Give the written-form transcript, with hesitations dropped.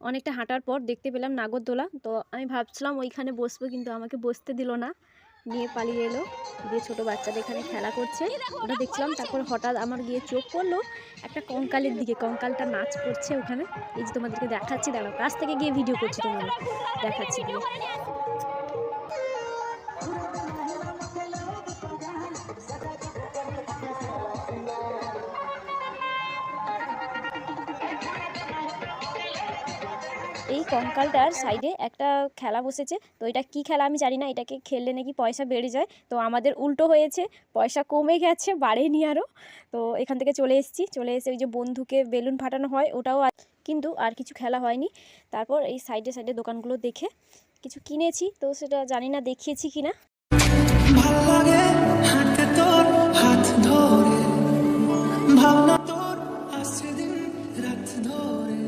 অনেকটা হাঁটার পর দেখতে পেলাম নাগরদোলা। তো আমি ভাবছিলাম ওইখানে বসবো, কিন্তু আমাকে বসতে দিল না, নিয়ে পালিয়ে এলো। দিয়ে ছোট বাচ্চাদের এখানে খেলা করছে, ওটা দেখছিলাম। তারপর হঠাৎ আমার গিয়ে চোখ পড়লো একটা কঙ্কালের দিকে, কঙ্কালটা নাচ করছে ওখানে। এই যে তোমাদেরকে দেখাচ্ছি, দাঁড়াও, কাছ থেকে গিয়ে ভিডিও করছি, তোমাদের দেখাচ্ছি গিয়ে। এই কঙ্কালটার সাইডে একটা খেলা বসেছে। তো এটা কি খেলা আমি জানি না, এটাকে খেললে নাকি পয়সা বেড়ে যায়। তো আমাদের উল্টো হয়েছে, পয়সা কমে গেছে, বাড়েনি আরও। তো এখান থেকে চলে এসেছি, চলে এসে ওই যে বন্ধুকে বেলুন ফাটানো হয় ওটাও, কিন্তু আর কিছু খেলা হয়নি। তারপর এই সাইডে সাইডে দোকানগুলো দেখে কিছু কিনেছি, তো সেটা জানি না দেখিয়েছি কিনা।